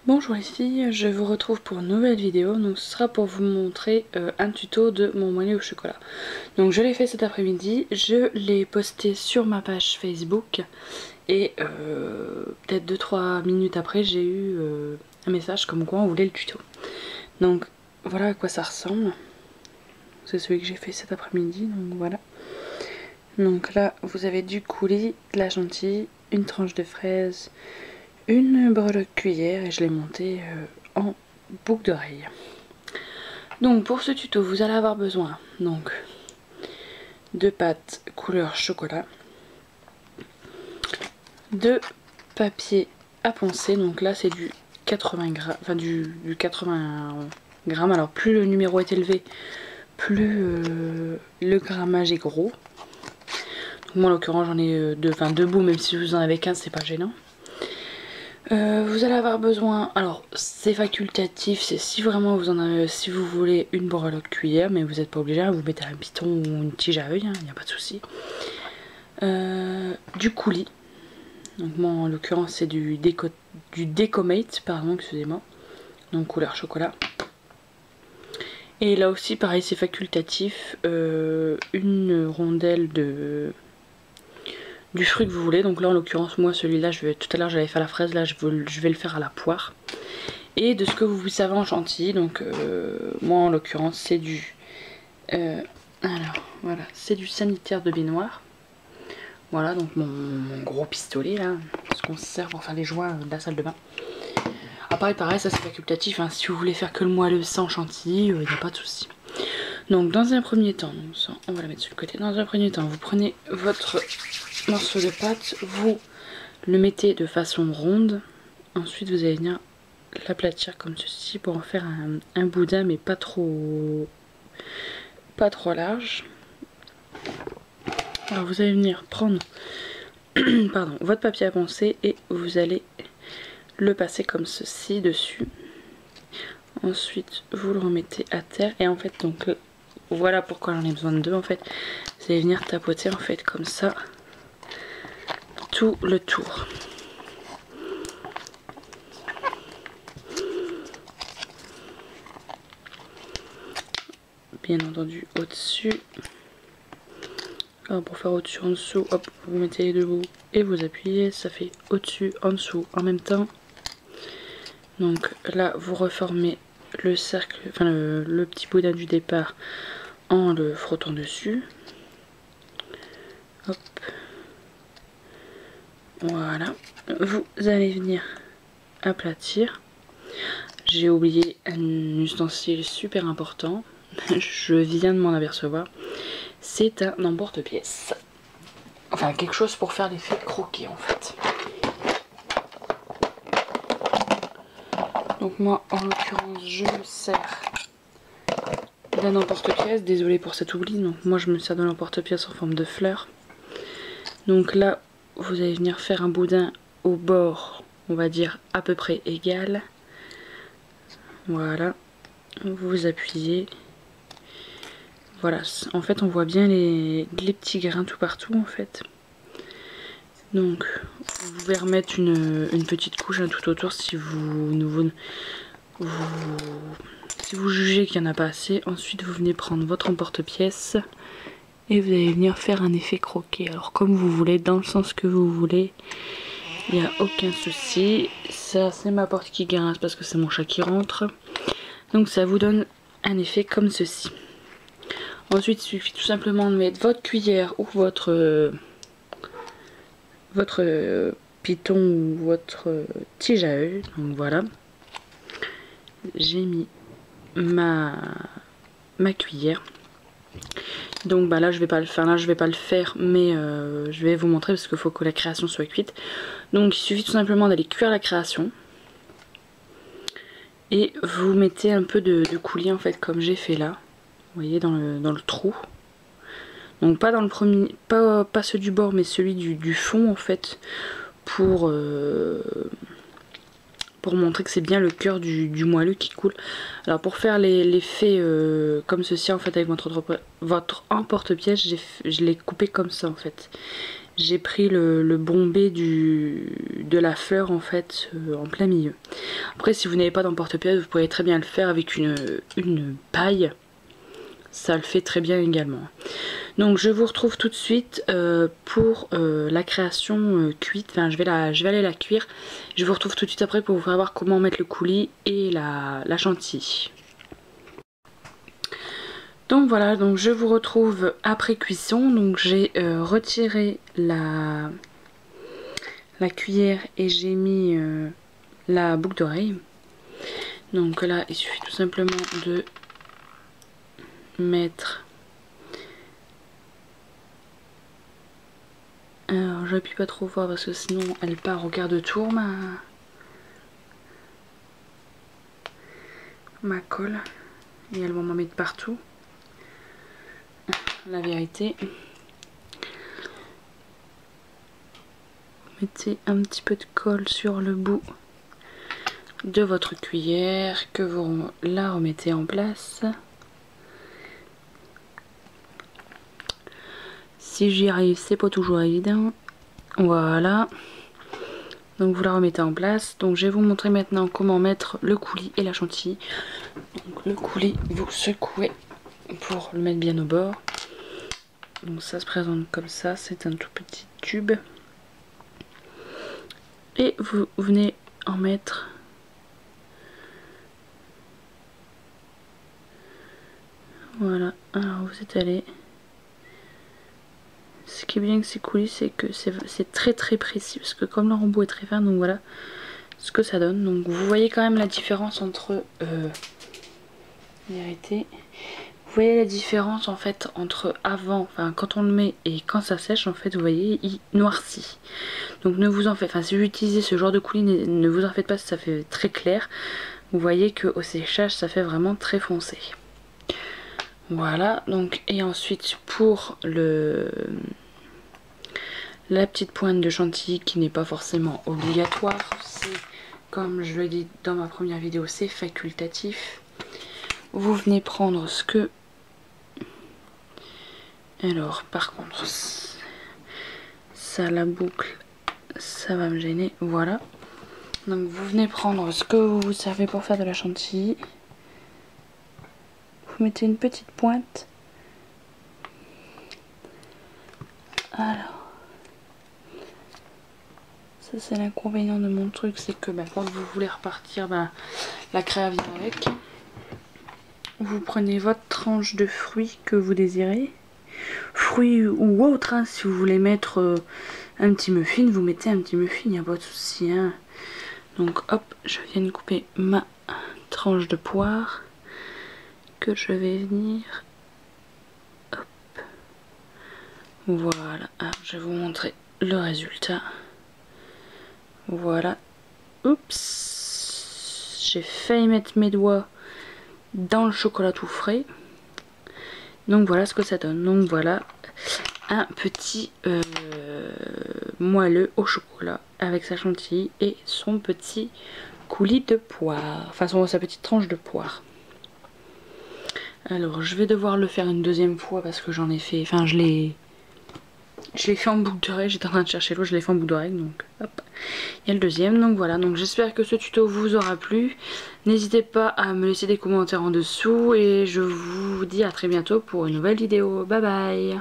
Bonjour les filles, je vous retrouve pour une nouvelle vidéo. Donc ce sera pour vous montrer un tuto de mon moelleux au chocolat. Donc je l'ai fait cet après-midi, je l'ai posté sur ma page Facebook et peut-être 2-3 minutes après j'ai eu un message comme quoi on voulait le tuto. Donc voilà à quoi ça ressemble. C'est celui que j'ai fait cet après-midi, donc voilà. Donc là vous avez du coulis, de la chantilly, une tranche de fraise, une breloque cuillère et je l'ai monté en boucle d'oreille. Donc pour ce tuto vous allez avoir besoin donc de pâte couleur chocolat, de papier à poncer, donc là c'est du 80 grammes, enfin du 80 grammes, alors plus le numéro est élevé plus le grammage est gros. Donc moi en l'occurrence j'en ai deux bouts, même si vous en avez 15 c'est pas gênant. Vous allez avoir besoin, alors c'est facultatif, c'est si vraiment vous en avez, si vous voulez une breloque cuillère, mais vous n'êtes pas obligé, vous mettez un piton ou une tige à œil, il n'y a pas de souci. Du coulis, donc moi en l'occurrence c'est du Decomate, pardon, excusez-moi, donc couleur chocolat. Et là aussi pareil c'est facultatif, une rondelle du fruit que vous voulez. Donc là en l'occurrence moi celui-là, tout à l'heure j'avais fait la fraise, là je vais le faire à la poire. Et de ce que vous savez en chantilly, donc moi en l'occurrence c'est du alors voilà, c'est du sanitaire de baignoire. Voilà, donc mon gros pistolet là, ce qu'on se sert pour faire les joints de la salle de bain. Après pareil ça c'est facultatif, hein. Si vous voulez faire que le moelleux sans chantilly, il n'y a pas de souci. Donc dans un premier temps, donc ça, on va la mettre sur le côté. Dans un premier temps, vous prenez votre morceau de pâte, vous le mettez de façon ronde. Ensuite vous allez venir l'aplatir comme ceci pour en faire un boudin, mais pas trop large. Alors vous allez venir prendre pardon, votre papier à poncer et vous allez le passer comme ceci dessus. Ensuite vous le remettez à terre et en fait donc voilà pourquoi j'en ai besoin de deux en fait. Vous allez venir tapoter en fait comme ça tout le tour. Bien entendu au-dessus. Alors pour faire au-dessus en dessous, hop, vous mettez les deux bouts et vous appuyez, ça fait au-dessus en dessous en même temps. Donc là vous reformez le cercle, enfin le petit boudin du départ en le frottant dessus. Hop. Voilà. Vous allez venir aplatir. J'ai oublié un ustensile super important. Je viens de m'en apercevoir. C'est un emporte-pièce. Enfin quelque chose pour faire l'effet croquet en fait. Donc moi en l'occurrence je me sers d'un emporte-pièce, désolée pour cet oubli, donc moi je me sers d'un emporte-pièce en forme de fleur. Donc là vous allez venir faire un boudin au bord, on va dire à peu près égal. Voilà, vous appuyez. Voilà, en fait on voit bien les petits grains tout partout en fait. Donc vous pouvez remettre une petite couche tout autour si vous jugez qu'il n'y en a pas assez. Ensuite vous venez prendre votre emporte-pièce et vous allez venir faire un effet croquet. Alors comme vous voulez, dans le sens que vous voulez, il n'y a aucun souci. Ça c'est ma porte qui grince parce que c'est mon chat qui rentre. Donc ça vous donne un effet comme ceci. Ensuite il suffit tout simplement de mettre votre cuillère ou votre piton ou votre tige à œil. Donc voilà, j'ai mis ma cuillère. Donc bah là je vais pas le faire, mais je vais vous montrer parce qu'il faut que la création soit cuite. Donc il suffit tout simplement d'aller cuire la création et vous mettez un peu de coulis en fait comme j'ai fait là, vous voyez, dans le trou. Donc pas dans le premier, pas ceux du bord, mais celui du fond en fait, pour montrer que c'est bien le cœur du moelleux qui coule. Alors pour faire l'effet comme ceci en fait avec votre emporte-pièce, je l'ai coupé comme ça en fait. j'ai pris le bombé de la fleur en fait en plein milieu. Après si vous n'avez pas d'emporte-pièce, vous pouvez très bien le faire avec une paille. Ça le fait très bien également. Donc je vous retrouve tout de suite pour la création cuite. Enfin je vais aller la cuire. Je vous retrouve tout de suite après pour vous faire voir comment mettre le coulis et la chantilly. Donc voilà, donc je vous retrouve après cuisson. Donc j'ai retiré la cuillère et j'ai mis la boucle d'oreille. Donc là il suffit tout simplement de mettre, alors j'appuie pas trop fort parce que sinon elle part au quart de tour ma colle et elle va m'en mettre partout. La vérité, mettez un petit peu de colle sur le bout de votre cuillère que vous la remettez en place. Si j'y arrive, c'est pas toujours évident. Voilà, donc vous la remettez en place. Donc je vais vous montrer maintenant comment mettre le coulis et la chantilly. Donc le coulis, vous secouez pour le mettre bien au bord. Donc ça se présente comme ça, c'est un tout petit tube. Et vous venez en mettre voilà, alors vous étalez. Ce qui est bien que ces coulis, c'est que c'est très très précis parce que comme l'embout est très fin, donc voilà ce que ça donne. Donc vous voyez quand même la différence entre vérité. Vous voyez la différence en fait entre avant, enfin quand on le met et quand ça sèche, en fait vous voyez il noircit. Donc ne vous en faites, enfin si vous utilisez ce genre de coulis, ne vous en faites pas, ça fait très clair. Vous voyez que au séchage ça fait vraiment très foncé. Voilà, donc et ensuite pour la petite pointe de chantilly qui n'est pas forcément obligatoire, c'est comme je le dis dans ma première vidéo, c'est facultatif. Vous venez prendre ce que... Alors par contre, ça la boucle, ça va me gêner, voilà. Donc vous venez prendre ce que vous servez pour faire de la chantilly. Vous mettez une petite pointe. Alors, ça c'est l'inconvénient de mon truc, c'est que quand vous voulez repartir, la créa vient avec. Vous prenez votre tranche de fruits que vous désirez. Fruits ou autre, hein, si vous voulez mettre un petit muffin, vous mettez un petit muffin, il n'y a pas de souci. Hein. Donc hop, je viens de couper ma tranche de poire que je vais venir. Hop. Voilà, alors, je vais vous montrer le résultat. Voilà. Oups, j'ai failli mettre mes doigts dans le chocolat tout frais. Donc voilà ce que ça donne. Donc voilà un petit moelleux au chocolat avec sa chantilly et son petit coulis de poire, enfin sa petite tranche de poire. Alors je vais devoir le faire une deuxième fois parce que j'en ai fait, enfin je l'ai fait en boucle d'oreille, j'étais en train de chercher l'autre, je l'ai fait en boucle d'oreille, donc hop, il y a le deuxième. Donc voilà, donc j'espère que ce tuto vous aura plu. N'hésitez pas à me laisser des commentaires en dessous et je vous dis à très bientôt pour une nouvelle vidéo. Bye bye.